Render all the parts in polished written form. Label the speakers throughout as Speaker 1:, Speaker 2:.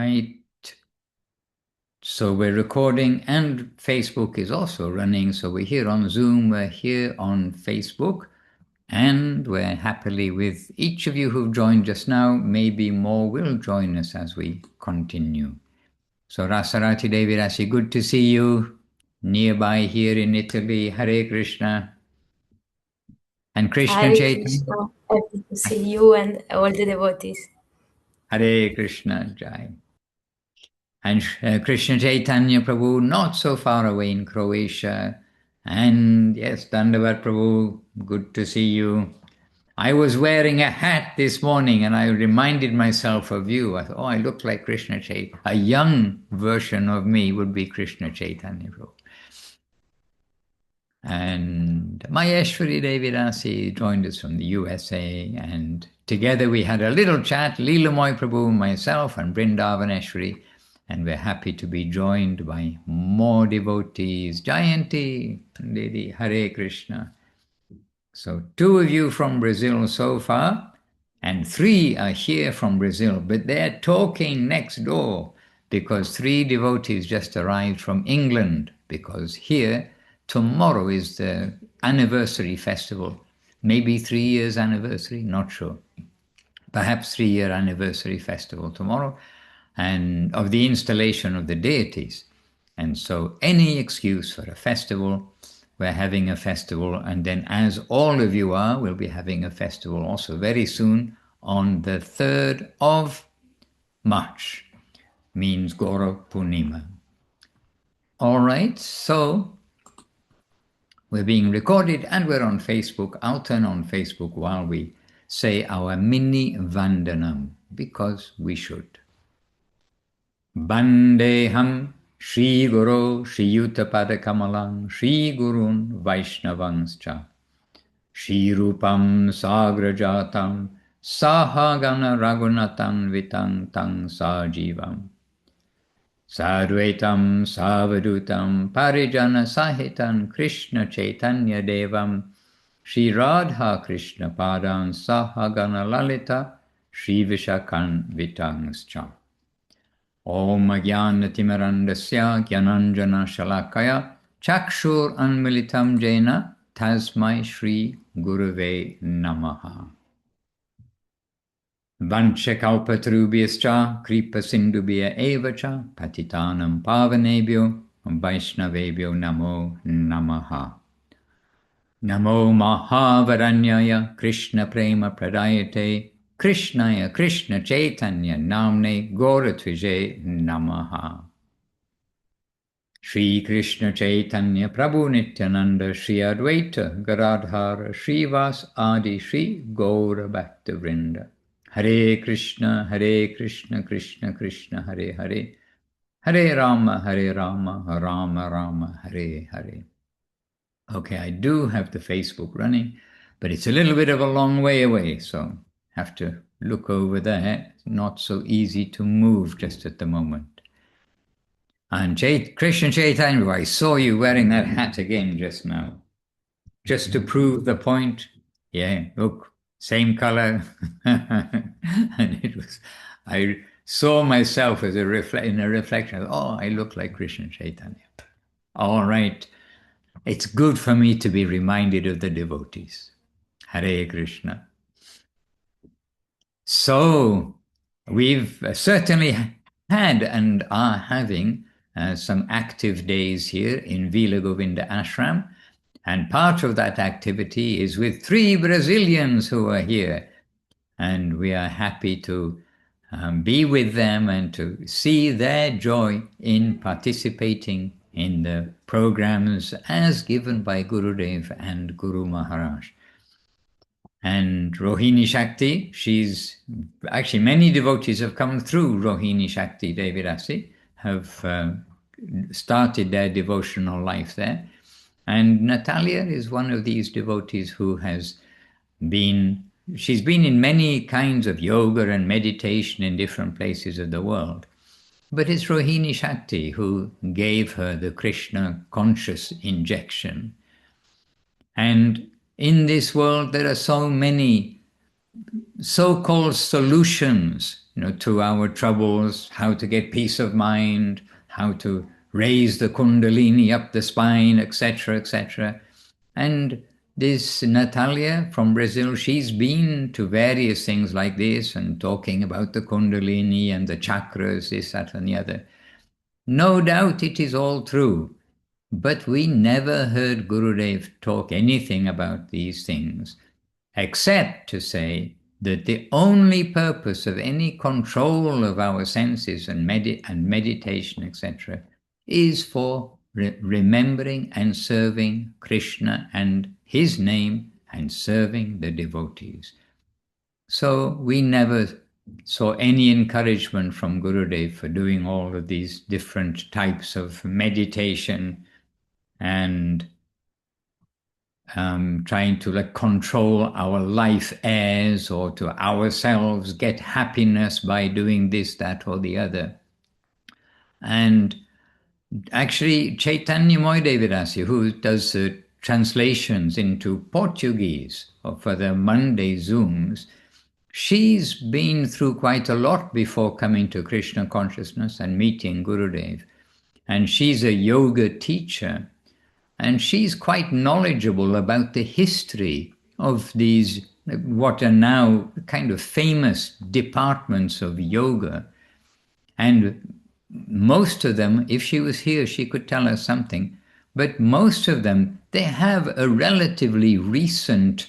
Speaker 1: right. So we're recording and Facebook is also running. So we're here on Zoom, we're here on Facebook, and we're happily with each of you who've joined just now. Maybe more will join us as we continue. So Rasarati Devi Dasi, good to see you nearby here in Italy. Hare Krishna. And Krishna
Speaker 2: Hare
Speaker 1: Chaitanya.
Speaker 2: Krishna, happy to see you and all the devotees.
Speaker 1: Hare Krishna Jai. And Krishna Chaitanya Prabhu, not so far away in Croatia. And yes, Dandavat Prabhu, good to see you. I was wearing a hat this morning and I reminded myself of you. I thought, oh, I look like Krishna Chaitanya. A young version of me would be Krishna Chaitanya Prabhu. And Maheshwari Devi Dasi joined us from the USA, and together we had a little chat, Leelamoy Prabhu, myself, and Brindavaneshwari, and we're happy to be joined by more devotees. Jayanti, Lady Hare Krishna. So 2 of you from Brazil so far, and 3 are here from Brazil, but they're talking next door because 3 devotees just arrived from England, because here tomorrow is the anniversary festival, maybe 3 years anniversary, not sure. Perhaps 3-year anniversary festival tomorrow, and of the installation of the deities. And so any excuse for a festival, we're having a festival, and then as all of you are, we'll be having a festival also very soon on the 3rd of March, means Gaura Purnima. All right, so we're being recorded and we're on Facebook. I'll turn on Facebook while we say our mini Vandanam, because we should. Bandeham Shri Guru Shri Yuttapada Kamalam Shri Gurun Vaishnavanscha Shri Rupam Sagrajatam Sahagana Ragunatam Vitang Tang Sajivam Sadvaitam Savadutam Parijana Sahitam Krishna Chaitanya Devam Shri Radha Krishna Padam Sahagana Lalita Shri Vishakan Vitangscha. Om Jnanatimirandasya Jnananjana Shalakaya Chakshur Anmilitam Jena Tasmai Shri Gurave Namaha. Vanchakalpatarubhyascha Kripa Sindubhya Evacha Patitanam Pavanebhyo Vaishnavebhyo Namo Namaha. Namo Mahavaranyaya Krishna Prema Pradayate Krishnaya Krishna Chaitanya Namne Gauratvije Namaha. Sri Krishna Chaitanya Prabhu Nityananda Sri Advaita Garadhara Srivas Adi Sri Gaura Bhakta Vrinda. Hare Krishna Krishna Krishna Hare Hare Hare Rama Rama Rama Hare Hare. Okay, I do have the Facebook running, but it's a little bit of a long way away, so have to look over there. It's not so easy to move just at the moment. And Krishna Chaitanya, I saw you wearing that hat again just now. Just to prove the point. Yeah, look, same color. And it was, I saw myself as in a reflection. Oh, I look like Krishna Chaitanya. All right. It's good for me to be reminded of the devotees. Hare Krishna. So, we've certainly had and are having some active days here in Vila Govinda Ashram. And part of that activity is with 3 Brazilians who are here. And we are happy to be with them and to see their joy in participating in the programs as given by Gurudev and Guru Maharaj. And Rohini Shakti, she's actually, many devotees have come through Rohini Shakti Devi Dasi, have started their devotional life there. And Natalia is one of these devotees who has she's been in many kinds of yoga and meditation in different places of the world. But it's Rohini Shakti who gave her the Krishna conscious injection. And in this world, there are so many so-called solutions to our troubles, how to get peace of mind, how to raise the kundalini up the spine, etc., etc. And this Natalia from Brazil, she's been to various things like this and talking about the kundalini and the chakras, this, that, and the other. No doubt it is all true, but we never heard Gurudev talk anything about these things, except to say that the only purpose of any control of our senses and meditation, etc., is for remembering and serving Krishna and his name and serving the devotees. So we never saw any encouragement from Gurudev for doing all of these different types of meditation and trying to control our life airs or to ourselves get happiness by doing this, that, or the other. And actually, Chaitanya Devi Dasi, who does translations into Portuguese for the Monday Zooms, she's been through quite a lot before coming to Krishna consciousness and meeting Gurudev. And she's a yoga teacher. And she's quite knowledgeable about the history of these, what are now kind of famous departments of yoga. And most of them, if she was here, she could tell us something. But most of them, they have a relatively recent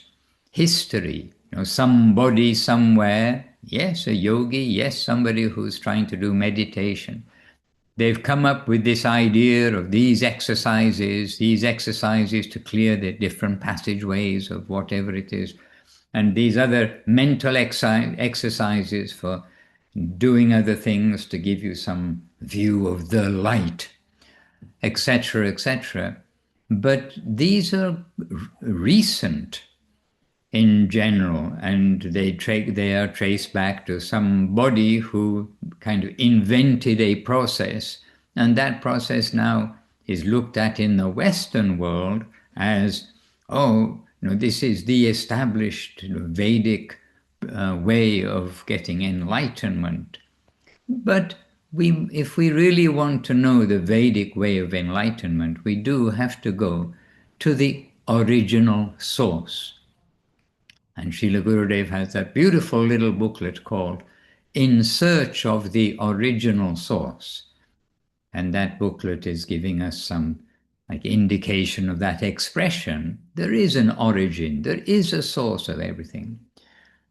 Speaker 1: history. Somebody somewhere, yes, a yogi, yes, somebody who's trying to do meditation. They've come up with this idea of these exercises to clear the different passageways of whatever it is, and these other mental exercises for doing other things to give you some view of the light, etc., etc. But these are recent in general, and they are traced back to somebody who kind of invented a process, and that process now is looked at in the Western world as, this is the established Vedic way of getting enlightenment. But if we really want to know the Vedic way of enlightenment, we do have to go to the original source. And Srila Gurudev has that beautiful little booklet called In Search of the Original Source. And that booklet is giving us some indication of that expression. There is an origin, there is a source of everything.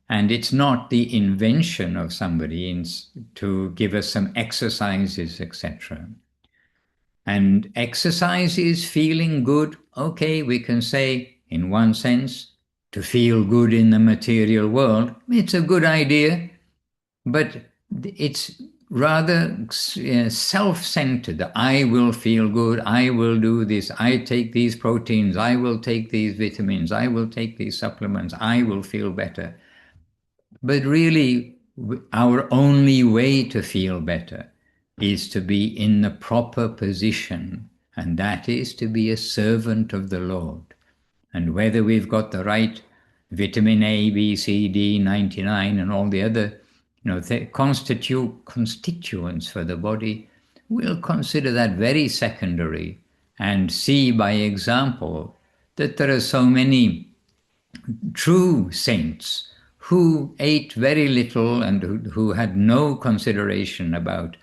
Speaker 1: And it's not the invention of somebody to give us some exercises, etc. And exercise is feeling good. Okay, we can say, in one sense, to feel good in the material world, it's a good idea, but it's rather self-centered. I will feel good, I will do this, I take these proteins, I will take these vitamins, I will take these supplements, I will feel better. But really, our only way to feel better is to be in the proper position, and that is to be a servant of the Lord. And whether we've got the right vitamin A, B, C, D, 99, and all the other constituents for the body, we'll consider that very secondary and see by example that there are so many true saints who ate very little and who had no consideration about,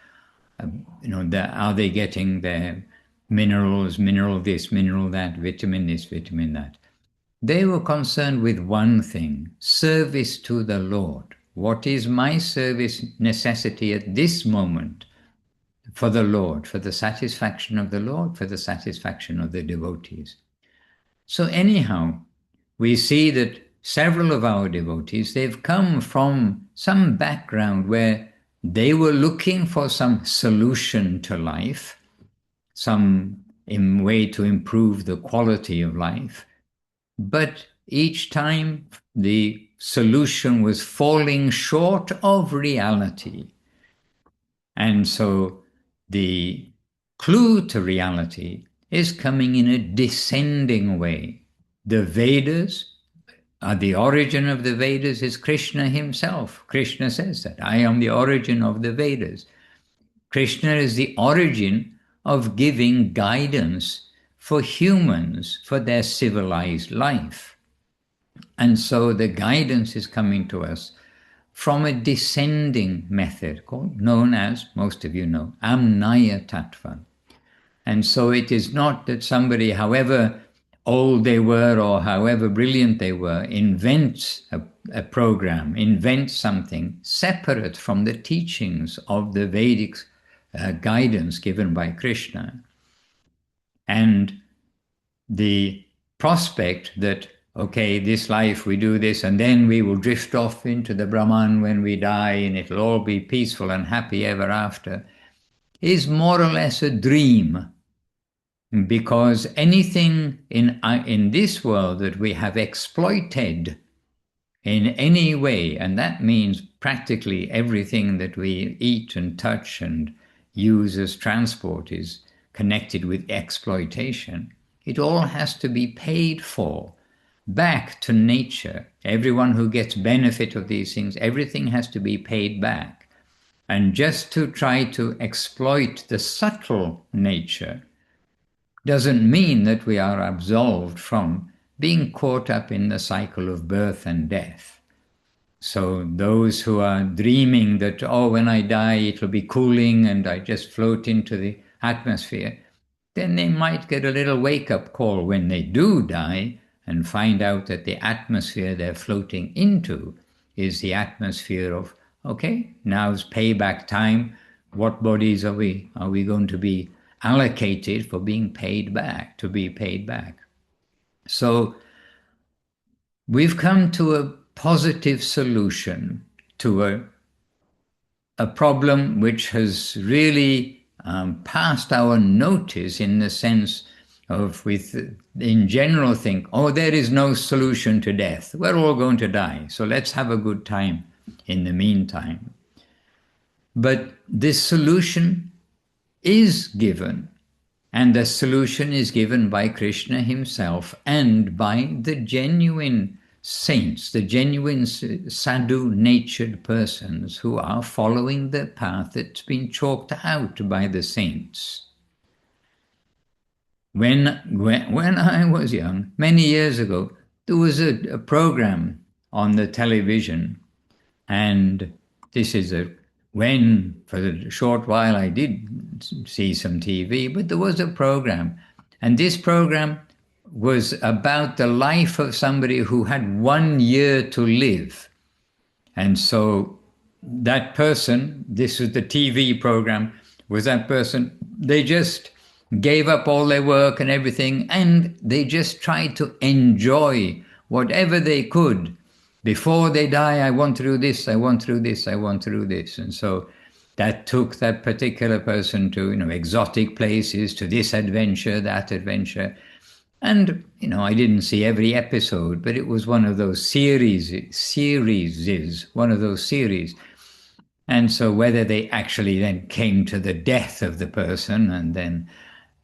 Speaker 1: are they getting their minerals, mineral this, mineral that, vitamin this, vitamin that. They were concerned with one thing, service to the Lord. What is my service necessity at this moment for the Lord, for the satisfaction of the Lord, for the satisfaction of the devotees? So anyhow, we see that several of our devotees, they've come from some background where they were looking for some solution to life, some way to improve the quality of life. But each time the solution was falling short of reality. And so the clue to reality is coming in a descending way. The Vedas The origin of the Vedas is Krishna himself. Krishna says that, I am the origin of the Vedas. Krishna is the origin of giving guidance for humans for their civilized life. And so the guidance is coming to us from a descending method known as, most of you know, Amnaya Tattva. And so it is not that somebody, however old they were or however brilliant they were, invents a program, invents something separate from the teachings of the Vedic guidance given by Krishna. And the prospect that, okay, this life we do this and then we will drift off into the Brahman when we die and it'll all be peaceful and happy ever after, is more or less a dream. Because anything in this world that we have exploited in any way, and that means practically everything that we eat and touch and use as transport is connected with exploitation, it all has to be paid for back to nature. Everyone who gets benefit of these things, everything has to be paid back. And just to try to exploit the subtle nature doesn't mean that we are absolved from being caught up in the cycle of birth and death. So those who are dreaming that, oh, when I die, it'll be cooling and I just float into the atmosphere, then they might get a little wake-up call when they do die and find out that the atmosphere they're floating into is the atmosphere of, okay, now's payback time. What bodies are we going to be allocated for being paid back, to be paid back? So we've come to a positive solution to a problem which has really passed our notice, in the sense of in general think, oh, there is no solution to death. We're all going to die, so let's have a good time in the meantime. But this solution is given, and the solution is given by Krishna himself and by the genuine saints, the genuine sadhu-natured persons who are following the path that's been chalked out by the saints. When I was young, many years ago, there was a program on the television, and this is when, for a short while, I did see some TV, but there was a program, and this program was about the life of somebody who had 1 year to live. And so that person, this was the TV program, was that person, they just gave up all their work and everything, and they just tried to enjoy whatever they could. Before they die, I want to do this, I want to do this, I want to do this. And so that took that particular person to, exotic places, to this adventure, that adventure. And, I didn't see every episode, but it was one of those series, one of those series. And so whether they actually then came to the death of the person and then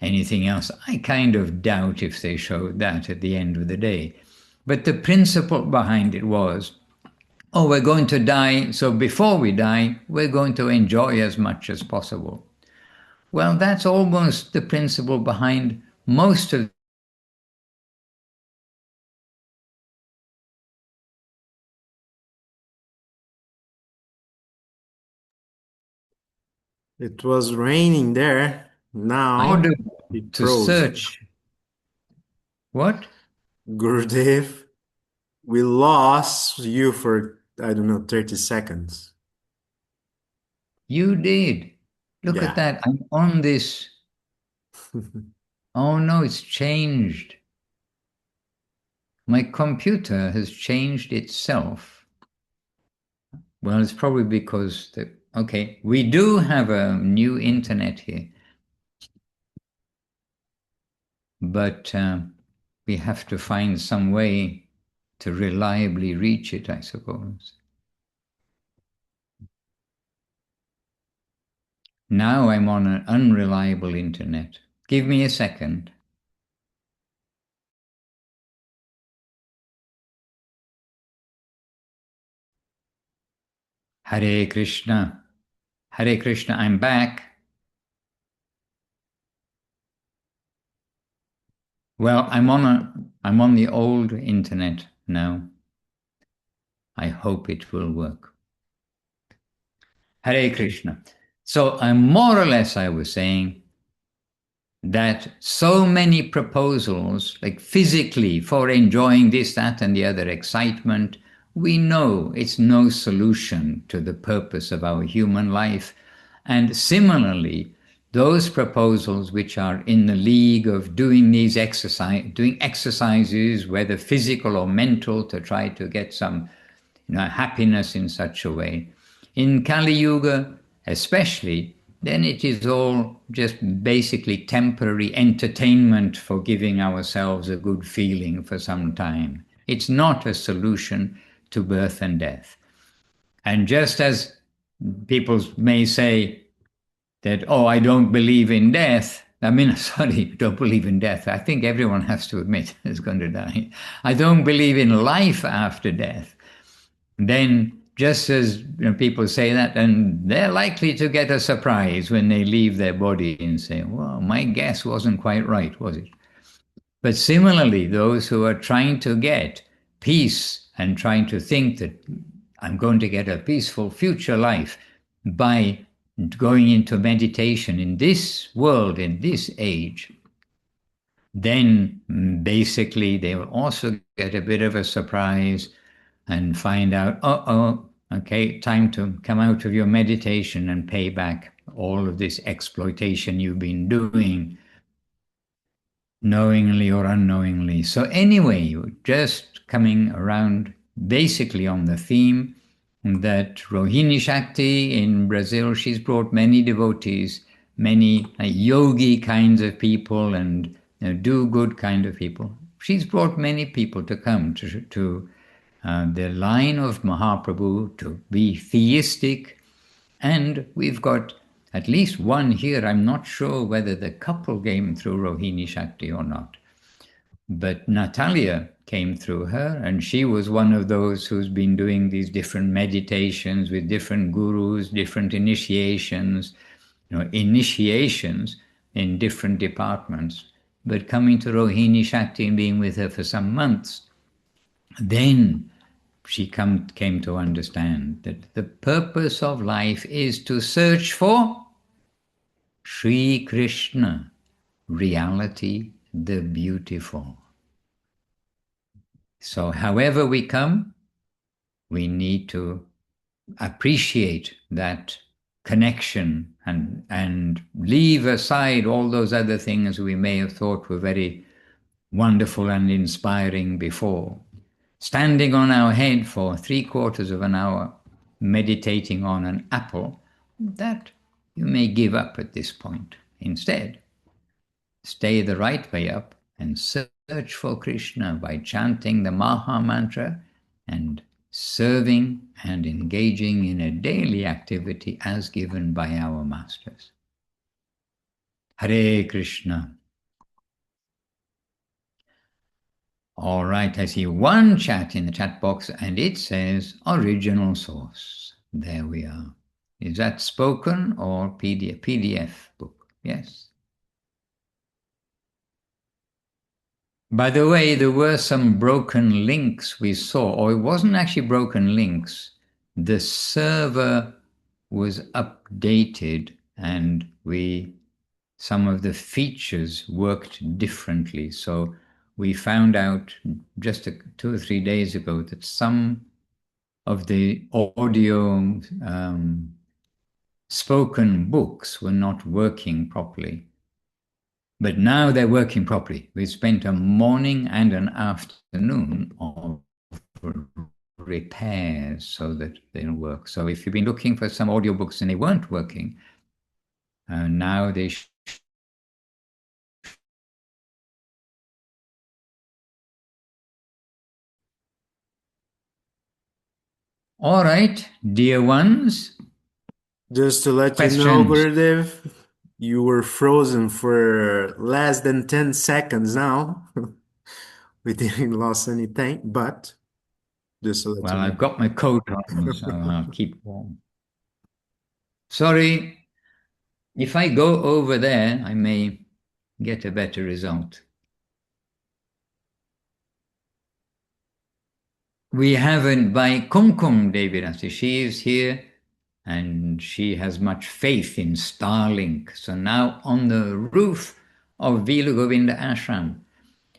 Speaker 1: anything else, I kind of doubt if they showed that at the end of the day. But the principle behind it was, oh, we're going to die, so before we die, we're going to enjoy as much as possible. Well, that's almost the principle behind most of
Speaker 3: It was raining there. Now
Speaker 1: order
Speaker 3: it
Speaker 1: to
Speaker 3: froze.
Speaker 1: search. What?
Speaker 3: Gurudev, we lost you for, I don't know, 30 seconds.
Speaker 1: You did. Look
Speaker 3: Yeah.
Speaker 1: at that. I'm on this. Oh no, it's changed. My computer has changed itself. Well, it's probably because, okay, we do have a new internet here, but we have to find some way to reliably reach it, I suppose. Now I'm on an unreliable internet. Give me a second. Hare Krishna. Hare Krishna, I'm back. Well, I'm on the old internet now. I hope it will work. Hare Krishna. So more or less I was saying that so many proposals, like physically for enjoying this, that, and the other excitement, we know it's no solution to the purpose of our human life. And similarly, those proposals which are in the league of doing exercises, whether physical or mental, to try to get some happiness in such a way. In Kali Yuga, especially, then it is all just basically temporary entertainment for giving ourselves a good feeling for some time. It's not a solution to birth and death. And just as people may say that, oh, I don't believe in death, sorry, don't believe in death. I think everyone has to admit is going to die. I don't believe in life after death. Then just as people say that, and they're likely to get a surprise when they leave their body and say, well, my guess wasn't quite right, was it? But similarly, those who are trying to get peace and trying to think that I'm going to get a peaceful future life by going into meditation in this world, in this age, then basically they will also get a bit of a surprise and find out, okay, time to come out of your meditation and pay back all of this exploitation you've been doing, knowingly or unknowingly. So anyway, you're just coming around basically on the theme that Rohini Shakti in Brazil, she's brought many devotees, many yogi kinds of people and do good kind of people. She's brought many people to come to the line of Mahaprabhu to be theistic. And we've got at least one here. I'm not sure whether the couple came through Rohini Shakti or not. But Natalia came through her, and she was one of those who's been doing these different meditations with different gurus, different initiations in different departments. But coming to Rohini Shakti and being with her for some months, then she came to understand that the purpose of life is to search for Sri Krishna, reality, the beautiful. So however we come, we need to appreciate that connection and leave aside all those other things we may have thought were very wonderful and inspiring before. Standing on our head for 3/4 of an hour, meditating on an apple, that you may give up at this point. Instead, stay the right way up and search for Krishna by chanting the Maha Mantra and serving and engaging in a daily activity as given by our masters. Hare Krishna. All right, I see one chat in the chat box and it says original source. There we are. Is that spoken or PDF book? Yes. By the way, there were some broken links we saw, or it wasn't actually broken links. The server was updated and some of the features worked differently. So we found out just 2 or 3 days ago that some of the audio spoken books were not working properly. But now they're working properly. We spent a morning and an afternoon of repairs so that they'll work. So if you've been looking for some audiobooks and they weren't working, now they All right, dear ones.
Speaker 3: Just to let you know, Gurudev, you were frozen for less than 10 seconds now. We didn't lose anything, but Just to let
Speaker 1: Well,
Speaker 3: you
Speaker 1: I've
Speaker 3: know.
Speaker 1: got my coat on, so I'll keep warm. Sorry, if I go over there, I may get a better result. We haven't, by Kumkum Devi Dasi, she is here and she has much faith in Starlink. So now on the roof of Vila Govinda Ashram,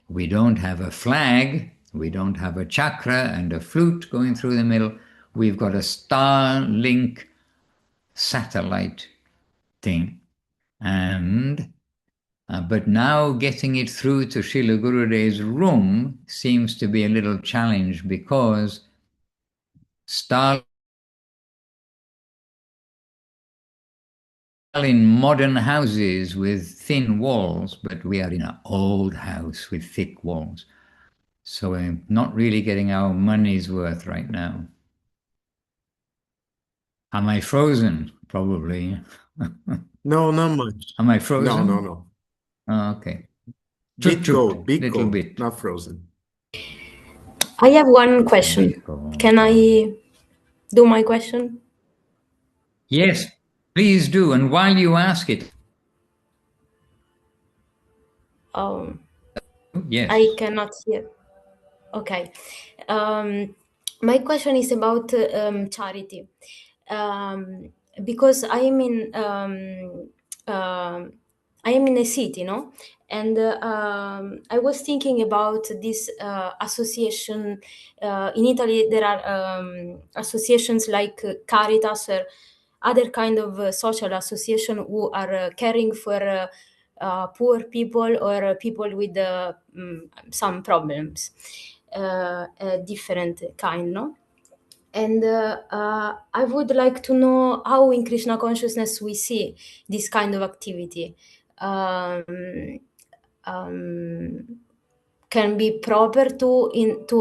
Speaker 1: we don't have a flag, we don't have a chakra and a flute going through the middle. We've got a Starlink satellite thing. And but now getting it through to Srila Gurudev's room seems to be a little challenge because Starlink in modern houses with thin walls, but we are in an old house with thick walls. So we're not really getting our money's worth right now. Am I frozen? Probably.
Speaker 3: No, not much.
Speaker 1: Am I frozen?
Speaker 3: No.
Speaker 1: Oh, okay.
Speaker 3: Bit cold,
Speaker 1: Little bit.
Speaker 3: not frozen.
Speaker 2: I have one question. Can I do my question?
Speaker 1: Yes, please do. And while you ask it,
Speaker 2: Um,
Speaker 1: yes.
Speaker 2: I cannot hear. Okay. My question is about charity. Because I am in a city, no? And I was thinking about this association. In Italy, there are associations like Caritas or other kind of social association who are caring for poor people or people with some problems, different kind, no? And I would like to know how in Krishna consciousness we see this kind of activity. Um, can be proper to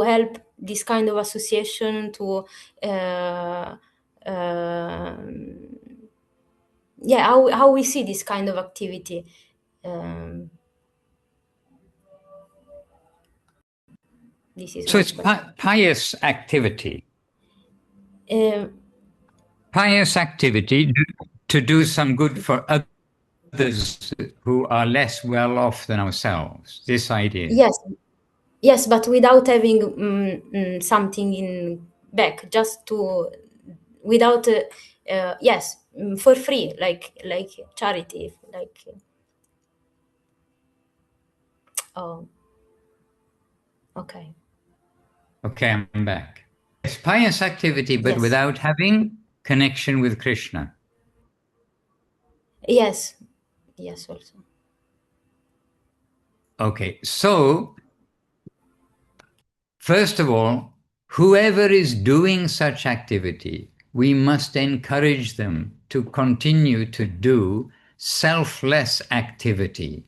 Speaker 2: help this kind of association to yeah, how we see this kind of activity. This is
Speaker 1: So
Speaker 2: my
Speaker 1: it's
Speaker 2: question.
Speaker 1: pious activity.
Speaker 2: Uh,
Speaker 1: Pious activity to do some good for others who are less well off than ourselves. This idea.
Speaker 2: yes, yes, but without having something in back, just to without yes, for free, like charity, like oh, okay,
Speaker 1: Okay, I'm back. It's pious activity, but
Speaker 2: yes,
Speaker 1: without having connection with Krishna.
Speaker 2: yes, yes, also.
Speaker 1: Okay, so first of all, whoever is doing such activity, we must encourage them to continue to do selfless activity.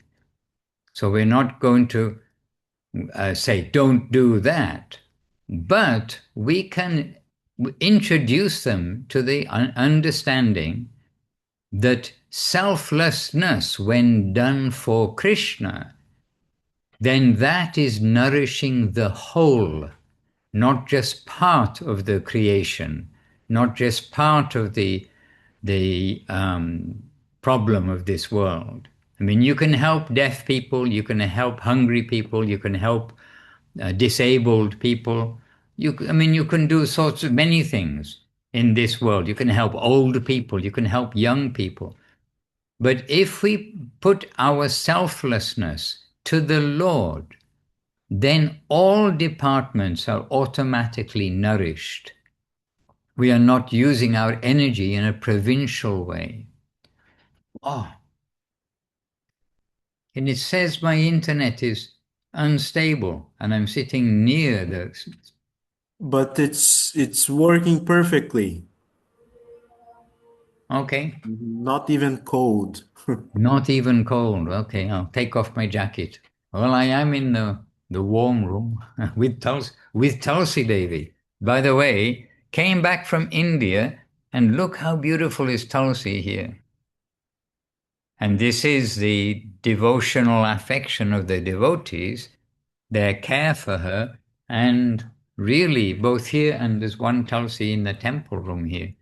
Speaker 1: So we're not going to say, don't do that. But we can introduce them to the understanding that selflessness, when done for Krishna, then that is nourishing the whole, not just part of the creation, not just part of the problem of this world. I mean, you can help deaf people, you can help hungry people, you can help disabled people. I mean, you can do sorts of many things in this world. You can help old people, you can help young people. But if we put our selflessness to the Lord, then all departments are automatically nourished. We are not using our energy in a provincial way. Oh, and it says my internet is unstable and I'm sitting near the.
Speaker 3: But it's working perfectly.
Speaker 1: Okay.
Speaker 3: Not even cold.
Speaker 1: Not even cold. Okay, I'll take off my jacket. Well, I am in the warm room with Tulsi Devi. By the way, came back from India and look how beautiful is Tulsi here. And this is the devotional affection of the devotees, their care for her, and really, both here and there's one Tulsi in the temple room here.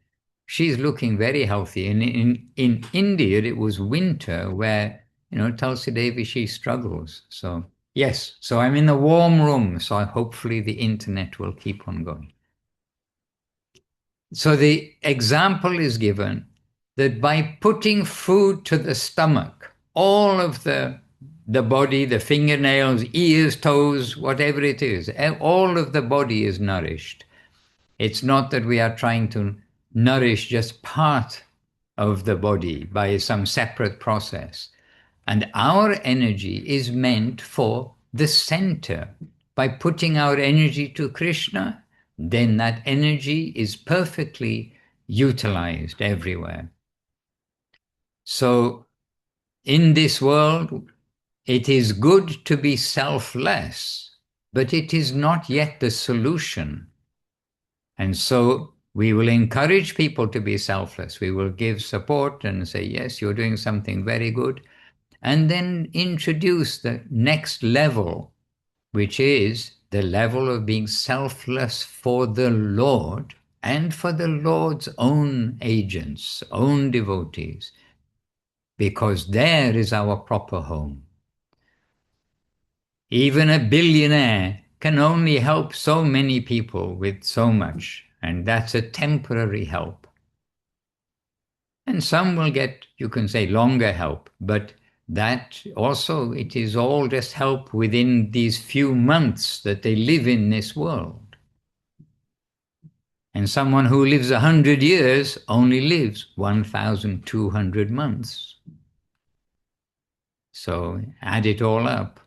Speaker 1: She's looking very healthy. And in India, it was winter where, Tulsi Devi, she struggles. So, yes. So I'm in the warm room. So hopefully the internet will keep on going. So the example is given that by putting food to the stomach, all of the body, the fingernails, ears, toes, whatever it is, all of the body is nourished. It's not that we are trying to nourish just part of the body by some separate process. And our energy is meant for the center. By putting our energy to Krishna, then that energy is perfectly utilized everywhere. So in this world, it is good to be selfless, but it is not yet the solution. And so we will encourage people to be selfless. We will give support and say, yes, you're doing something very good. And then introduce the next level, which is the level of being selfless for the Lord and for the Lord's own agents, own devotees, because there is our proper home. Even a billionaire can only help so many people with so much, and that's a temporary help. And some will get, you can say, longer help, but that also, it is all just help within these few months that they live in this world. And someone who lives 100 years only lives 1,200 months. So add it all up.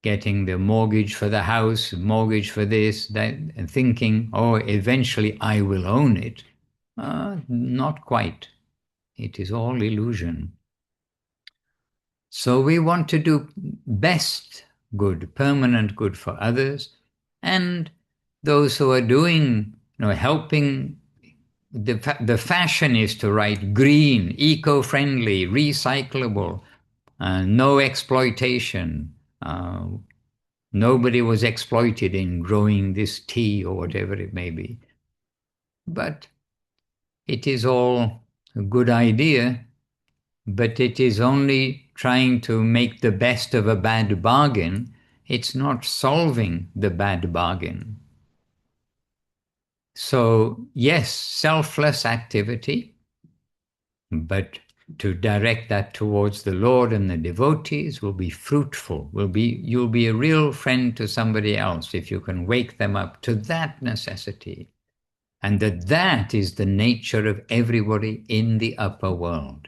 Speaker 1: Getting the mortgage for the house, mortgage for this, that, and thinking, oh, eventually I will own it. Not quite. It is all illusion. So we want to do best good, permanent good for others, and those who are doing, helping. The fashion is to write green, eco-friendly, recyclable, no exploitation. Nobody was exploited in growing this tea or whatever it may be. But it is all a good idea, but it is only trying to make the best of a bad bargain. It's not solving the bad bargain. So, yes, selfless activity, but to direct that towards the Lord and the devotees will be fruitful. You'll be a real friend to somebody else if you can wake them up to that necessity. And that is the nature of everybody in the upper world.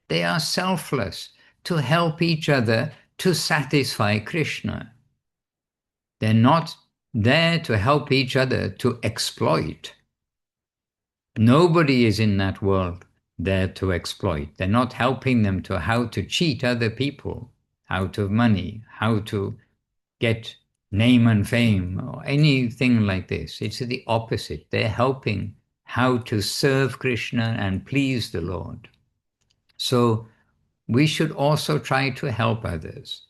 Speaker 1: They are selfless to help each other to satisfy Krishna. They're not there to help each other to exploit. Nobody is in that world there to exploit. They're not helping them to how to cheat other people out of money, how to get name and fame or anything like this. It's the opposite. They're helping how to serve Krishna and please the Lord. So we should also try to help others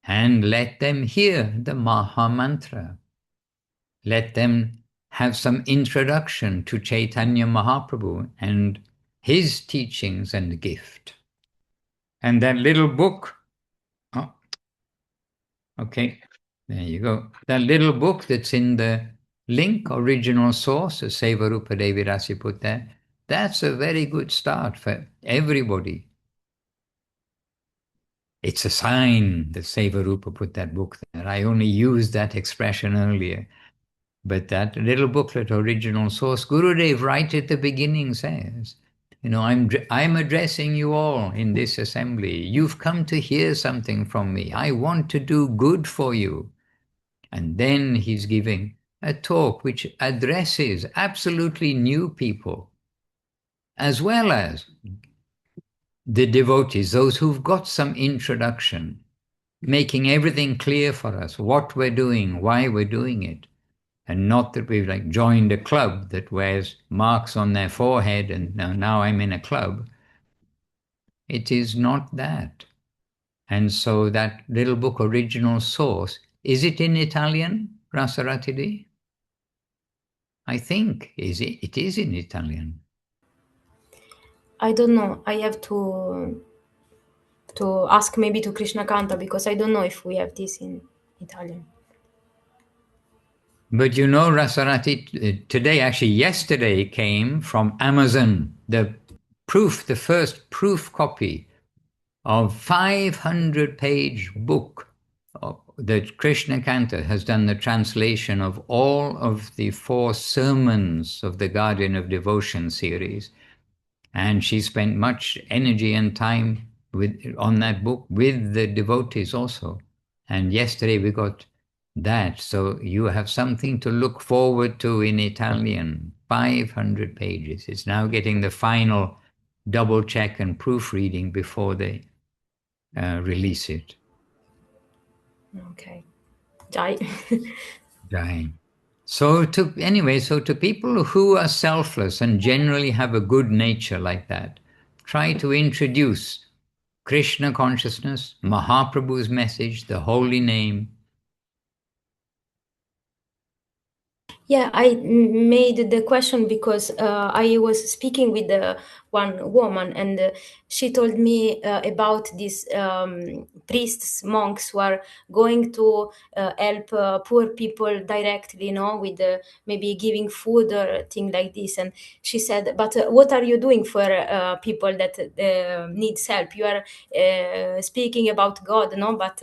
Speaker 1: and let them hear the Maha Mantra. Let them have some introduction to Chaitanya Mahaprabhu and his teachings and gift. And that little book, oh, okay, there you go. That little book that's in the link, original source, as Srila Devi Dasi put there, that's a very good start for everybody. It's a sign that Srila put that book there. I only used that expression earlier. But that little booklet, original source, Gurudev right at the beginning says, I'm addressing you all in this assembly. You've come to hear something from me. I want to do good for you. And then he's giving a talk which addresses absolutely new people, as well as the devotees, those who've got some introduction, making everything clear for us, what we're doing, why we're doing it. And not that we've joined a club that wears marks on their forehead and now I'm in a club. It is not that. And so that little book, Original Source, Is it in Italian, Rasarati? I think it is in Italian.
Speaker 2: I don't know. I have to ask maybe to Krishna Kanta, because I don't know if we have this in Italian.
Speaker 1: But you know, Rasarati, today, actually yesterday, came from Amazon, the first proof copy of 500-page book that Krishna Kanta has done the translation of all of the 4 sermons of the Guardian of Devotion series. And she spent much energy and time on that book with the devotees also. And yesterday we got that. So you have something to look forward to in Italian. 500 pages. It's now getting the final double check and proofreading before they release it.
Speaker 2: Okay. Jai.
Speaker 1: Right. So to people who are selfless and generally have a good nature like that, try to introduce Krishna consciousness, Mahaprabhu's message, the holy name.
Speaker 2: Yeah, I made the question because I was speaking with one woman, and she told me about these priests, monks who are going to help poor people directly, with maybe giving food or thing like this. And she said, "But what are you doing for people that needs help? You are speaking about God, no? But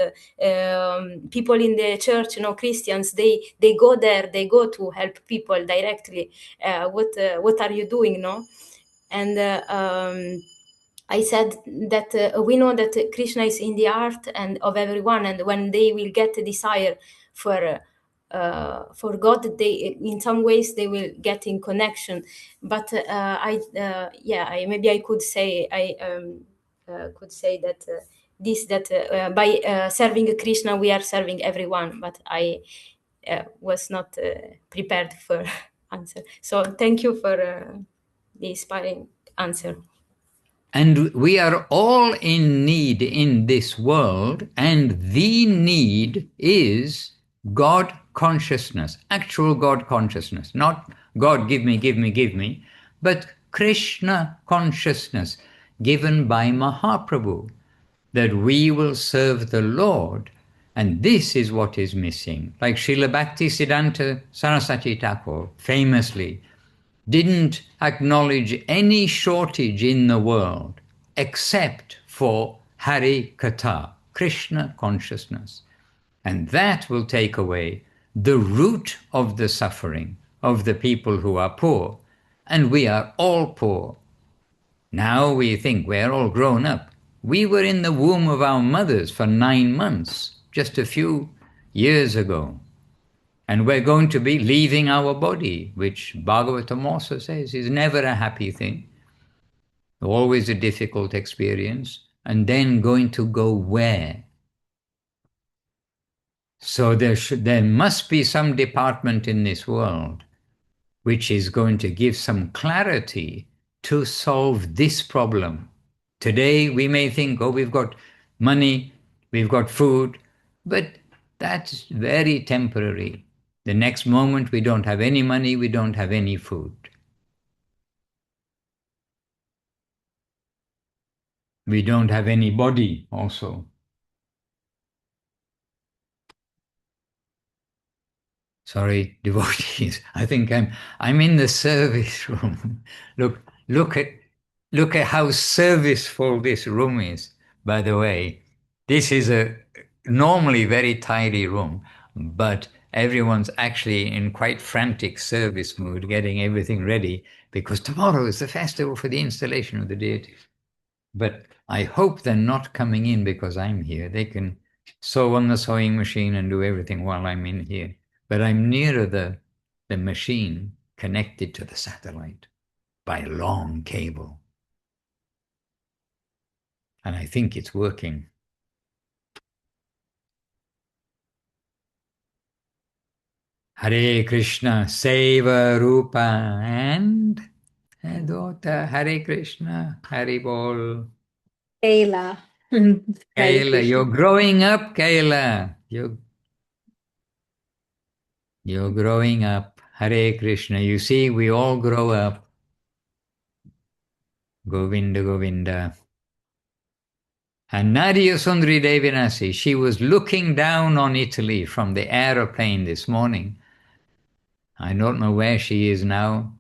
Speaker 2: people in the church, Christians, they go there, they go to help people directly. What are you doing, no?" And I said that we know that Krishna is in the heart and of everyone, and when they will get a desire for God, they in some ways they will get in connection. But maybe I could say that by serving Krishna we are serving everyone. But I was not prepared for answer. So thank you for the inspiring answer.
Speaker 1: And we are all in need in this world, and the need is God consciousness, actual God consciousness, not God give me, give me, give me, but Krishna consciousness given by Mahaprabhu, that we will serve the Lord. And this is what is missing. Like Srila Bhaktisiddhanta Saraswati Thakur famously didn't acknowledge any shortage in the world except for Hari Katha, Krishna consciousness. And that will take away the root of the suffering of the people who are poor. And we are all poor. Now we think we're all grown up. We were in the womb of our mothers for 9 months, just a few years ago. And we're going to be leaving our body, which Bhagavatam also says is never a happy thing, always a difficult experience, and then going to go where? So there must be some department in this world which is going to give some clarity to solve this problem. Today we may think, oh, we've got money, we've got food, but that's very temporary. The next moment we don't have any money, we don't have any food. We don't have any body also. Sorry, devotees. I think I'm in the service room. Look at how serviceful this room is. By the way, this is a normally very tidy room, but everyone's actually in quite frantic service mood, getting everything ready because tomorrow is the festival for the installation of the deity. But I hope they're not coming in because I'm here. They can sew on the sewing machine and do everything while I'm in here. But I'm nearer the machine connected to the satellite by a long cable. And I think it's working. Hare Krishna, Seva Rupa and Daughter. Hare Krishna, Hare Bol.
Speaker 4: Kayla. Hare
Speaker 1: Kayla,
Speaker 4: Krishna.
Speaker 1: you're growing up, Kayla. You're growing up. Hare Krishna. You see, we all grow up. Govinda, Govinda. And Nadia Sundari Devi Dasi, she was looking down on Italy from the aeroplane this morning. I don't know where she is now,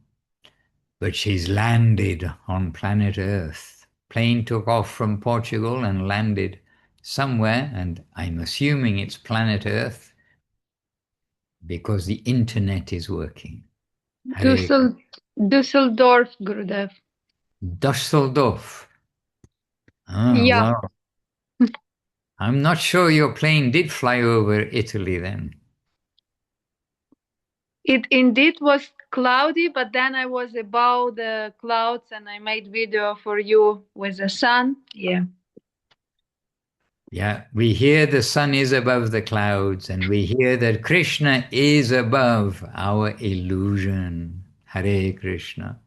Speaker 1: but she's landed on planet Earth. Plane took off from Portugal and landed somewhere, and I'm assuming it's planet Earth because the internet is working. Hare
Speaker 4: Düsseldorf, Gurudev.
Speaker 1: Düsseldorf. Oh,
Speaker 4: Yeah.
Speaker 1: wow. I'm not sure your plane did fly over Italy then.
Speaker 4: It indeed was cloudy, but then I was above the clouds and I made video for you with the sun. Yeah.
Speaker 1: Yeah, we hear the sun is above the clouds and we hear that Krishna is above our illusion. Hare Krishna.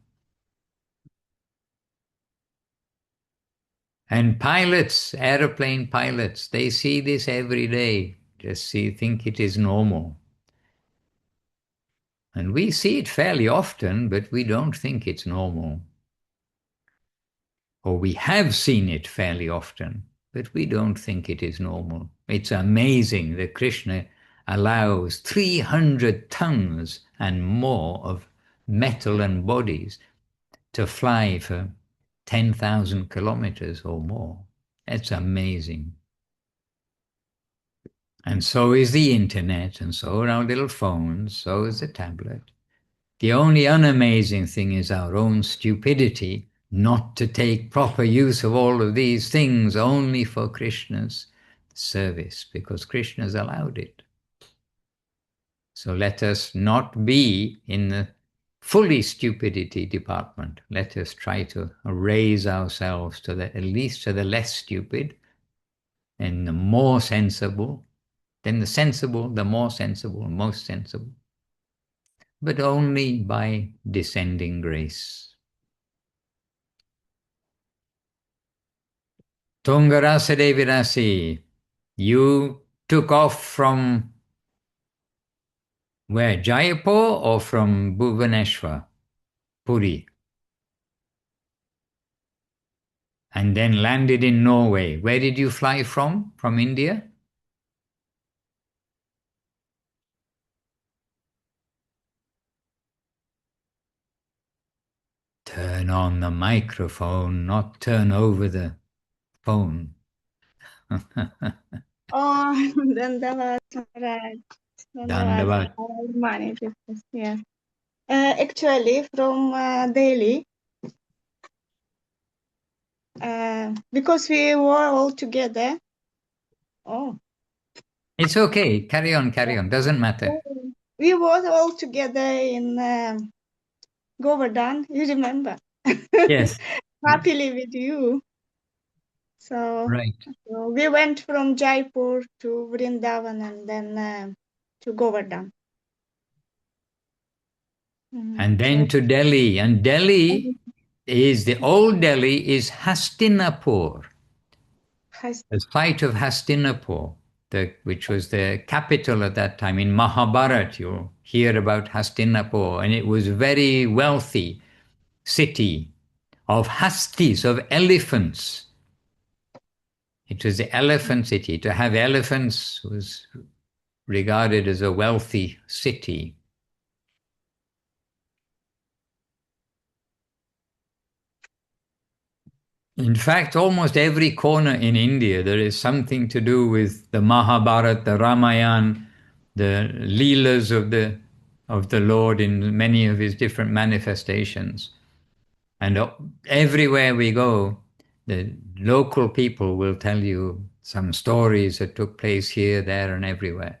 Speaker 1: And pilots, aeroplane pilots, they see this every day. Just think it is normal. And we see it fairly often, but we don't think it's normal. Or we have seen it fairly often, but we don't think it is normal. It's amazing that Krishna allows 300 tons and more of metal and bodies to fly for 10,000 kilometers or more. It's amazing. And so is the internet, and so are our little phones, so is the tablet. The only unamazing thing is our own stupidity not to take proper use of all of these things only for Krishna's service, because Krishna's allowed it. So let us not be in the fully stupidity department. Let us try to raise ourselves to at least to the less stupid and the more sensible, then the sensible, the more sensible, most sensible, but only by descending grace. Tungarasa Devi Dasi, you took off from where, Jaipur or from Bhubaneswar, Puri? And then landed in Norway. Where did you fly from? From India? Turn on the microphone, not turn over the phone.
Speaker 5: Oh, Dandavat, Maharaj.
Speaker 1: Dandavat.
Speaker 5: Maharaj, yes. Actually, from Delhi, because we were all together. Oh.
Speaker 1: It's okay. Carry on, carry on. Doesn't matter.
Speaker 5: We were all together in Govardhan, you remember?
Speaker 1: Yes.
Speaker 5: Happily with you.
Speaker 1: Right.
Speaker 5: So we went from Jaipur to Vrindavan and then to Govardhan.
Speaker 1: And then to Delhi. And Delhi is, the old Delhi is Hastinapur. The site of Hastinapur, which was the capital at that time. In Mahabharata, you'll hear about Hastinapur, and it was a very wealthy city of hastis, of elephants. It was the elephant city. To have elephants was regarded as a wealthy city. In fact, almost every corner in India, there is something to do with the Mahabharata, the Ramayana, the Leelas of the Lord in many of his different manifestations. And everywhere we go, the local people will tell you some stories that took place here, there, and everywhere.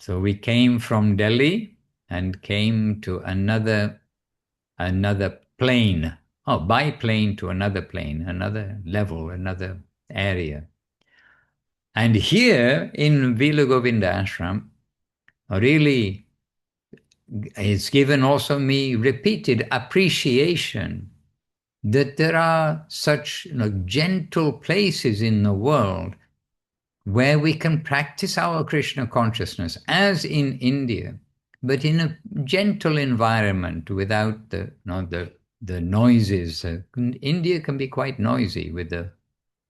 Speaker 1: So we came from Delhi and came to another plane. By plane to another plane, another level, another area. And here in Vila Govinda Ashram, really it's given also me repeated appreciation that there are such gentle places in the world where we can practice our Krishna consciousness as in India, but in a gentle environment without the noises. India can be quite noisy with the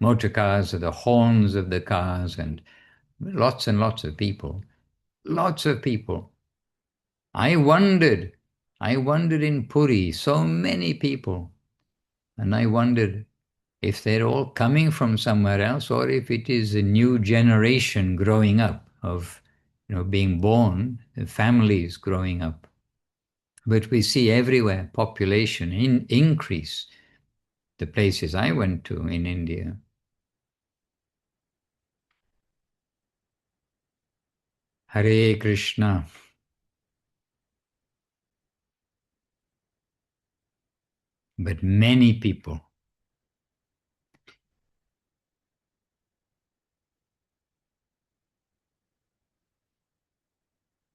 Speaker 1: motor cars or the horns of the cars and lots of people. Lots of people. I wondered in Puri, so many people, and I wondered if they're all coming from somewhere else or if it is a new generation growing up of, being born, families growing up. But we see everywhere population increase. The places I went to in India. Hare Krishna. But many people.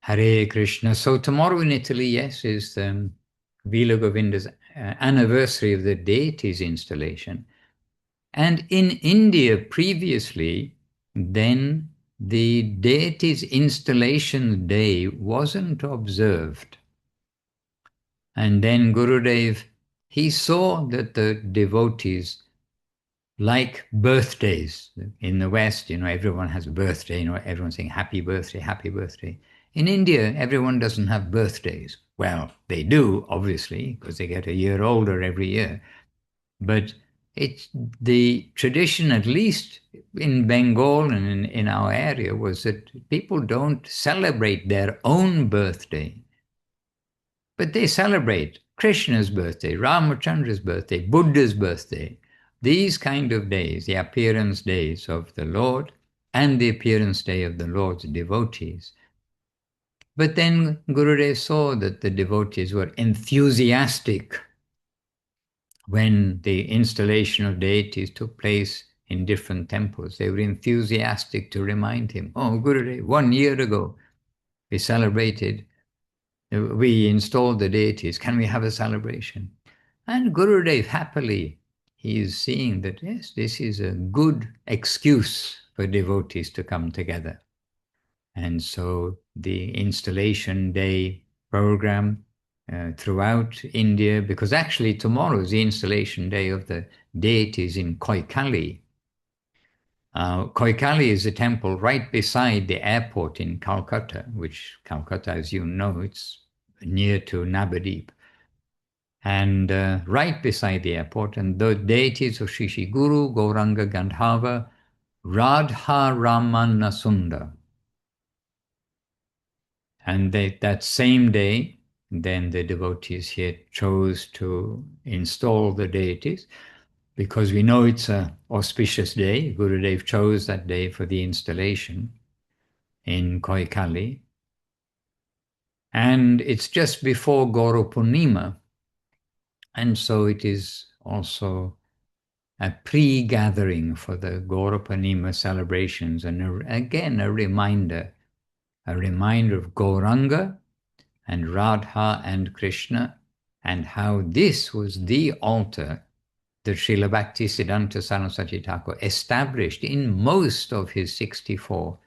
Speaker 1: Hare Krishna. So tomorrow in Italy, yes, is Vila Govinda's anniversary of the deity's installation. And in India previously, then the deity's installation day wasn't observed. And then Gurudev, he saw that the devotees like birthdays. In the West, everyone has a birthday, everyone's saying happy birthday, happy birthday. In India, everyone doesn't have birthdays. Well, they do, obviously, because they get a year older every year. But it's the tradition, at least in Bengal and in our area, was that people don't celebrate their own birthday. But they celebrate Krishna's birthday, Ramachandra's birthday, Buddha's birthday. These kind of days, the appearance days of the Lord and the appearance day of the Lord's devotees. But then Gurudev saw that the devotees were enthusiastic when the installation of deities took place in different temples. They were enthusiastic to remind him, oh, Gurudev, 1 year ago we installed the deities. Can we have a celebration? And Gurudev happily, he is seeing that, yes, this is a good excuse for devotees to come together. And so the installation day program throughout India, because actually tomorrow is the installation day of the deities in Koikali. Koikali is a temple right beside the airport in Calcutta, which Calcutta, as you know, it's near to Navadip. And right beside the airport, and the deities of Shri Guru, Gauranga Gandhava, Radha Ramana Sundar. And that same day, then the devotees here chose to install the deities, because we know it's an auspicious day. Gurudev chose that day for the installation in Koikali. And it's just before Gaura Purnima. And so it is also a pre-gathering for the Gaura Purnima celebrations. And again, a reminder of Gauranga and Radha and Krishna, and how this was the altar that Srila Bhaktisiddhanta Saraswati Thakur established in most of his 64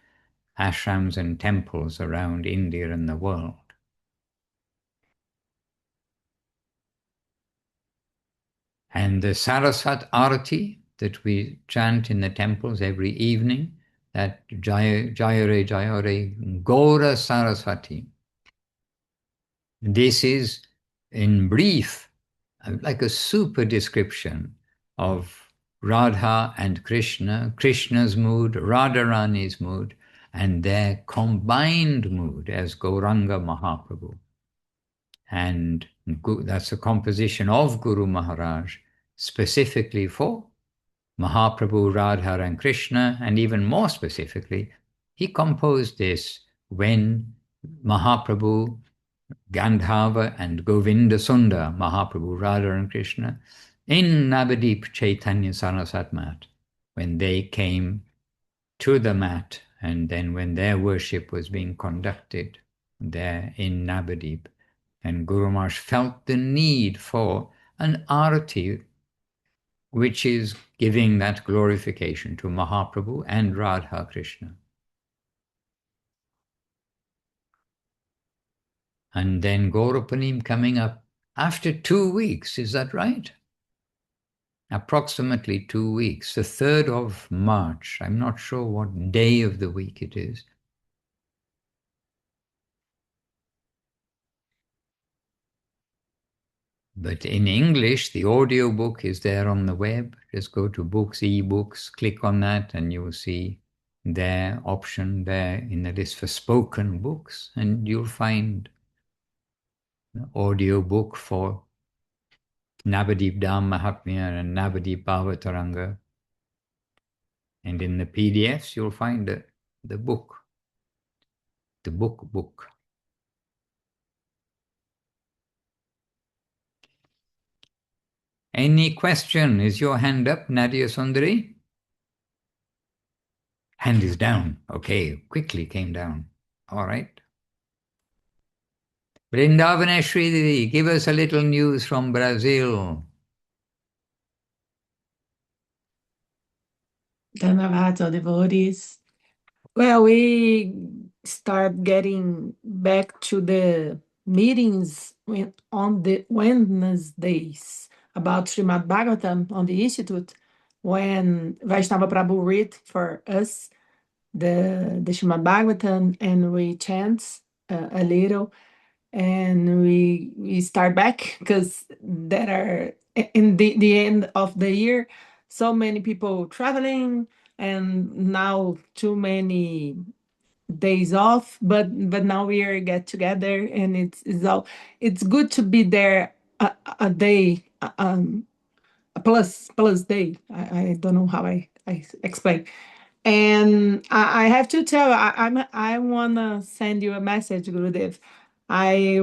Speaker 1: ashrams and temples around India and the world. And the Saraswat Arati that we chant in the temples every evening, that Jayare Jayare Gaura Saraswati. This is, in brief, like a super description of Radha and Krishna, Krishna's mood, Radharani's mood, and their combined mood as Gauranga Mahaprabhu. And that's a composition of Guru Maharaj specifically for Mahaprabhu, Radha and Krishna, and even more specifically, he composed this when Mahaprabhu, Gandhava and Govinda Sundar, Mahaprabhu, Radha and Krishna, in Navadip Chaitanya Sarasat Mat, when they came to the mat, and then when their worship was being conducted there in Navadip, and Guru Maharaj felt the need for an arati which is giving that glorification to Mahaprabhu and Radha Krishna. And then Gaurapanim coming up after 2 weeks, is that right? Approximately 2 weeks, the 3rd of March. I'm not sure what day of the week it is. But in English, the audio book is there on the web. Just go to books, e-books, click on that, and you will see their option there in the list for spoken books. And you'll find an audio book for Navadip Dham Mahatmya and Navadip Bhavataranga. And in the PDFs, you'll find the book, the book. Any question? Is your hand up, Nadia Sundari? Hand is down. Okay, quickly came down. All right. Vrindavaneshwari Devi, give us a little news from Brazil.
Speaker 6: Dhanavata devotees. Well, we start getting back to the meetings on the Wednesdays about Srimad Bhagavatam on the Institute, when Vaishnava Prabhu read for us the Srimad Bhagavatam, and we chant a little, and we start back because there are in the end of the year so many people traveling, and now too many days off, but now we are get together, and it's good to be there a day, a plus day. I don't know how I explain. And I have to tell, I wanna send you a message, Gurudev. I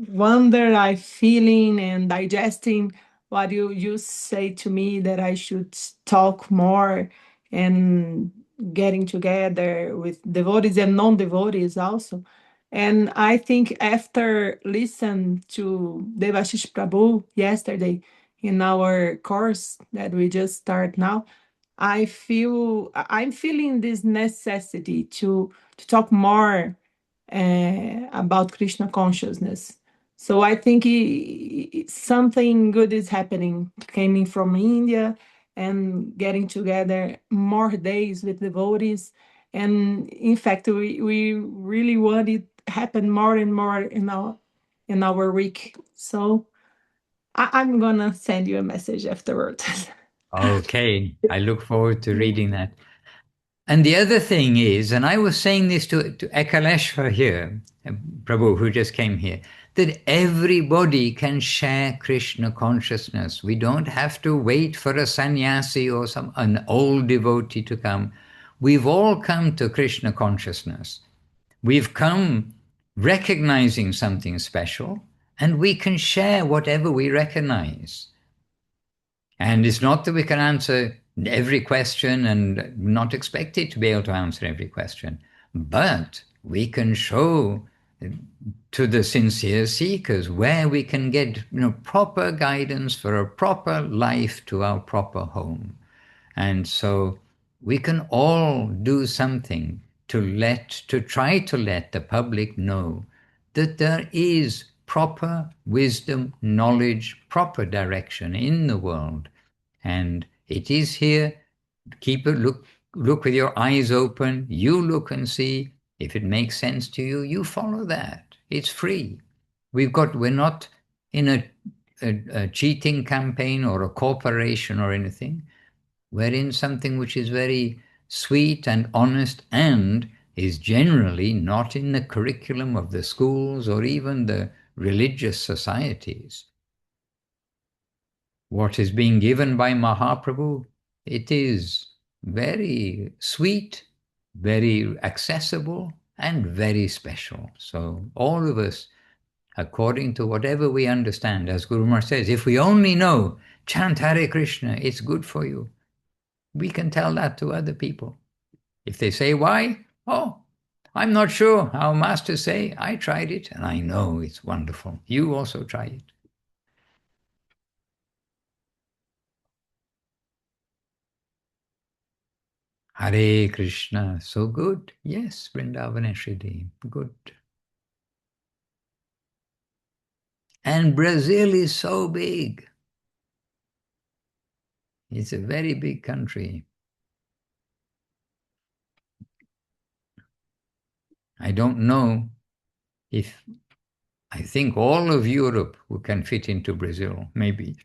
Speaker 6: wonder, I feeling and digesting what you say to me, that I should talk more and getting together with devotees and non-devotees also. And I think after listen to Devashish Prabhu yesterday in our course that we just start now, I'm feeling this necessity to talk more about Krishna consciousness. So I think something good is happening, coming from India and getting together more days with devotees. And in fact, we really want it happen more and more in our week. So I'm gonna send you a message afterwards.
Speaker 1: Okay, I look forward to reading that. And the other thing is, and I was saying this to Ekaleshwar here, Prabhu, who just came here, that everybody can share Krishna consciousness. We don't have to wait for a sannyasi or an old devotee to come. We've all come to Krishna consciousness. We've come recognizing something special, and we can share whatever we recognize. And it's not that we can answer every question and not expected to be able to answer every question, but we can show to the sincere seekers where we can get proper guidance for a proper life to our proper home. And so we can all do something to try to let the public know that there is proper wisdom, knowledge, proper direction in the world. And it is here. Keep it, look with your eyes open. You look and see. If it makes sense to you, you follow that. It's free. We're not in a cheating campaign or a corporation or anything. We're in something which is very sweet and honest, and is generally not in the curriculum of the schools or even the religious societies. What is being given by Mahaprabhu, it is very sweet, very accessible, and very special. So all of us, according to whatever we understand, as Guru Maharaj says, if we only know, chant Hare Krishna, it's good for you. We can tell that to other people. If they say, why? Oh, I'm not sure. Our masters say, I tried it and I know it's wonderful. You also try it. Hare Krishna. So good. Yes, Vrindavaneshwari. Good. And Brazil is so big. It's a very big country. I don't know if, I think all of Europe who can fit into Brazil, maybe.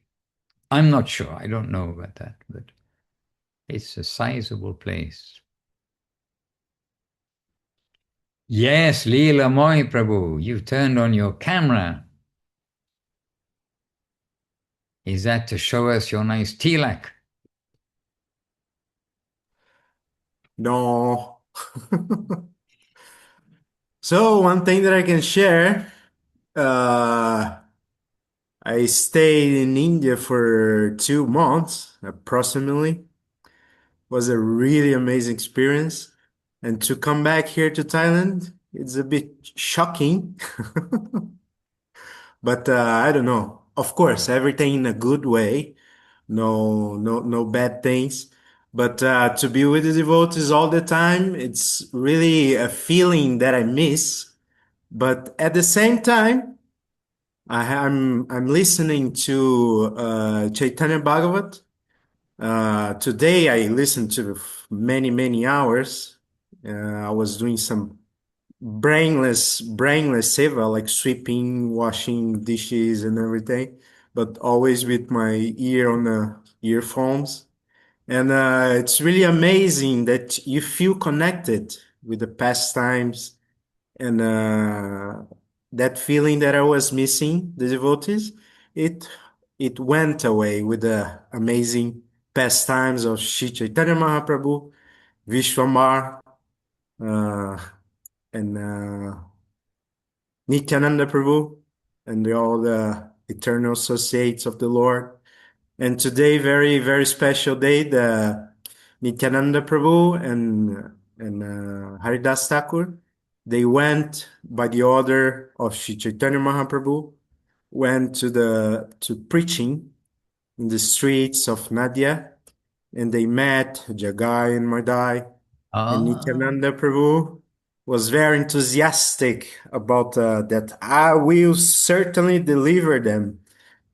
Speaker 1: I'm not sure. I don't know about that, but it's a sizable place. Yes, Leela Moy Prabhu, you've turned on your camera. Is that to show us your nice tilak?
Speaker 3: No. So one thing that I can share, I stayed in India for 2 months approximately. Was a really amazing experience. And to come back here to Thailand, it's a bit shocking. But I don't know. Of course, everything in a good way. No bad things. But to be with the devotees all the time, it's really a feeling that I miss. But at the same time, I'm listening to Chaitanya Bhagavat. Today I listened to many hours. I was doing some brainless seva like sweeping, washing dishes and everything, but always with my ear on the earphones. And it's really amazing that you feel connected with the pastimes and that feeling that I was missing, the devotees, it it went away with the amazing pastimes of Sri Chaitanya Mahaprabhu, Vishwambar, uh, and Nityananda Prabhu, and all the eternal associates of the Lord. And today, very special day, the Nityananda Prabhu and Haridas Thakur, they went by the order of Sri Chaitanya Mahaprabhu, went to preaching in the streets of Nadia, and they met Jagai and Madai, and Nityananda Prabhu was very enthusiastic about that. I will certainly deliver them.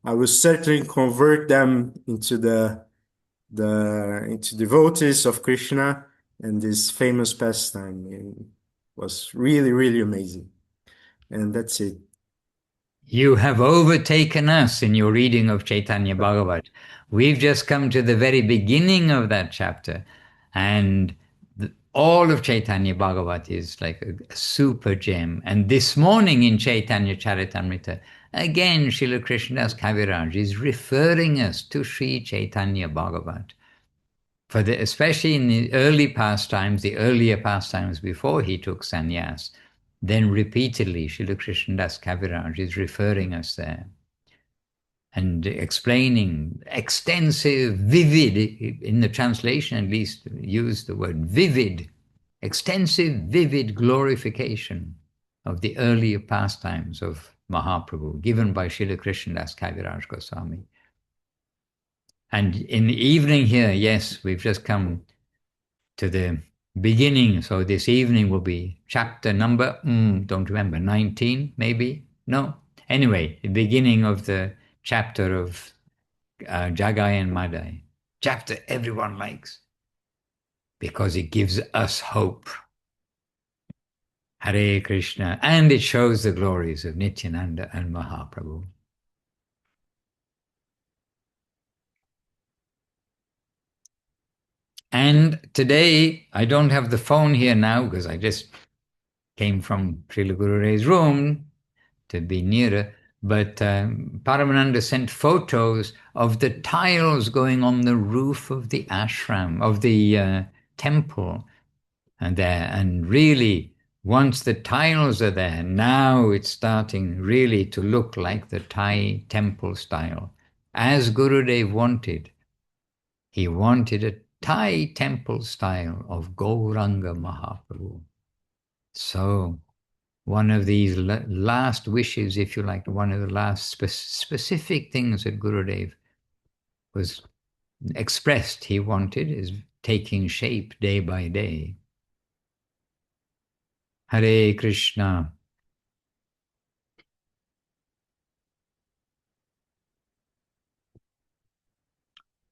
Speaker 3: I will certainly convert them into into devotees of Krishna, and this famous pastime. It was really amazing. And that's it.
Speaker 1: You have overtaken us in your reading of Chaitanya Bhagavat. We've just come to the very beginning of that chapter, and all of Chaitanya Bhagavat is like a super gem. And this morning in Chaitanya Charitamrita, again, Srila Krishnadas Kaviraj is referring us to Sri Chaitanya Bhagavat. Especially in the earlier pastimes before he took sannyas, then repeatedly Srila Krishnadas Kaviraj is referring us there and explaining extensive, vivid, in the translation at least use the word vivid, extensive, vivid glorification of the earlier pastimes of Mahaprabhu given by Srila Krishnadas Kaviraj Goswami. And in the evening here, yes, we've just come to the beginning. So this evening will be chapter number, don't remember, 19 maybe? No. Anyway, the beginning of the chapter of Jagai and Madai. Chapter everyone likes because it gives us hope. Hare Krishna. And it shows the glories of Nityananda and Mahaprabhu. And today, I don't have the phone here now because I just came from Srila Gurudev's room to be nearer, but Paramananda sent photos of the tiles going on the roof of the ashram, of the temple, and really, once the tiles are there, now it's starting really to look like the Thai temple style, as Gurudev wanted. He wanted a Thai temple style of Gauranga Mahaprabhu. So, one of these last wishes, if you like, one of the last specific things that Gurudev was expressed he wanted is taking shape day by day. Hare Krishna.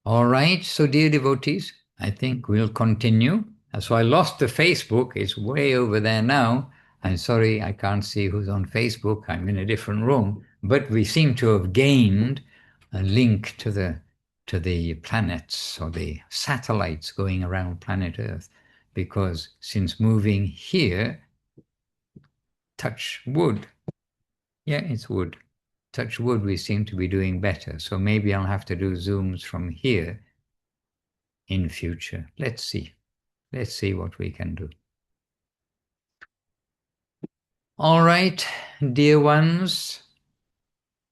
Speaker 1: All right, so dear devotees, I think we'll continue. So I lost the Facebook, it's way over there now. I'm sorry, I can't see who's on Facebook. I'm in a different room. But we seem to have gained a link to the planets or the satellites going around planet Earth. Because since moving here, touch wood. Yeah, it's wood. Touch wood, we seem to be doing better. So maybe I'll have to do Zooms from here in future. Let's see. Let's see what we can do. All right, dear ones,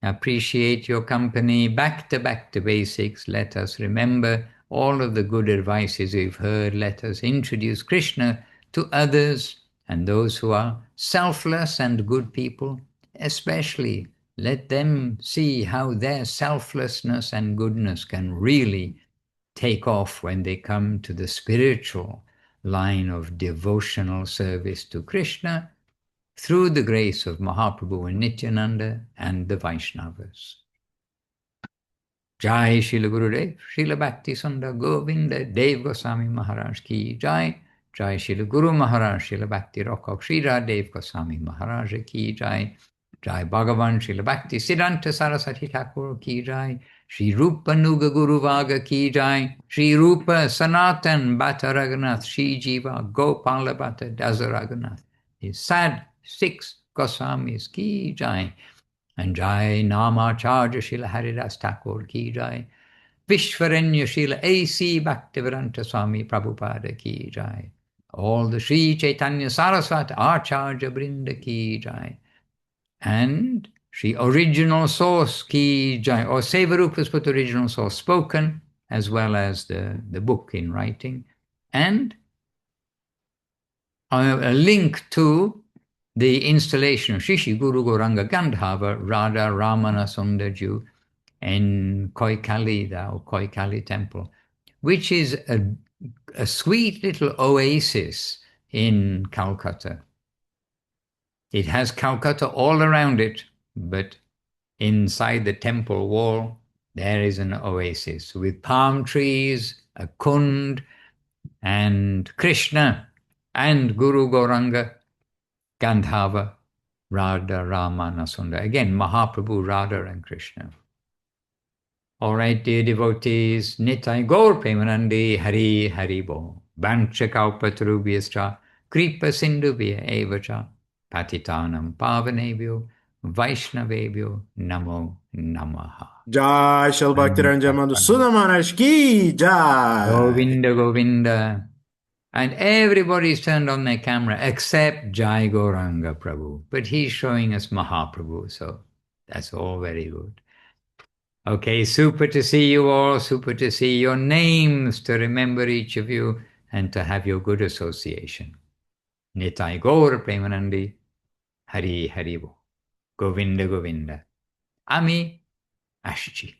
Speaker 1: appreciate your company. Back to basics. Let us remember all of the good advices we've heard. Let us introduce Krishna to others and those who are selfless and good people. Especially let them see how their selflessness and goodness can really take off when they come to the spiritual line of devotional service to Krishna through the grace of Mahaprabhu and Nityananda and the Vaishnavas. Jai Srila Gurudev, Srila Bhakti Sundar Govinda, Dev Goswami Maharaj ki Jai. Jai Srila Guru Maharaj, Srila Bhakti Rakha Srila Dev Goswami Maharaj ki Jai. Jai Bhagavan Srila Bhakti Siddhanta Saraswati Thakur ki Jai. Shri Rupa Nuga Guru Vaga ki Jai. Shri Rupa Sanatan Bhatta Raghunath Shri Jiva Gopala Bhatta Dasa Raghunath. His sad 6 Goswamis ki Jai. And Jai Namacharya Srila Haridas Thakur ki Jai. Vishwaranya Srila A.C. Bhaktivedanta Swami Prabhupada ki Jai. All the Sri Chaitanya Saraswati Acharya Brinda ki Jai. And Sri Original Source ki Jai, or Sevarupa's put Original Source spoken, as well as the book in writing. And a link to the installation of Shishi Guru Gauranga Gandhava Radha Ramana Sundarju in Koikali, or Koikali temple, which is a sweet little oasis in Calcutta. It has Calcutta all around it, but inside the temple wall, there is an oasis with palm trees, a kund, and Krishna, and Guru Gauranga, Gandhava, Radha, Ramana, Sundar. Again, Mahaprabhu, Radha, and Krishna. All right, dear devotees, Nitai Gaur Premanandi, Hari Hari Bo, Bancha Kalpatarubhyascha, Kripa Sindhubhya Evacha, Patitanam Pavanebhyo, Vaishnavebhyo, Namo Namaha.
Speaker 3: Jai Srila BR Madhusudan Maharaj ki Jai.
Speaker 1: Govinda, Govinda. And everybody's turned on their camera except Jai Gauranga Prabhu. But he's showing us Mahaprabhu, so that's all very good. Okay, super to see you all, super to see your names, to remember each of you, and to have your good association. Nitai Gaur Premanandi, Hari Hari Bo, Govinda Govinda, Ami Ashji.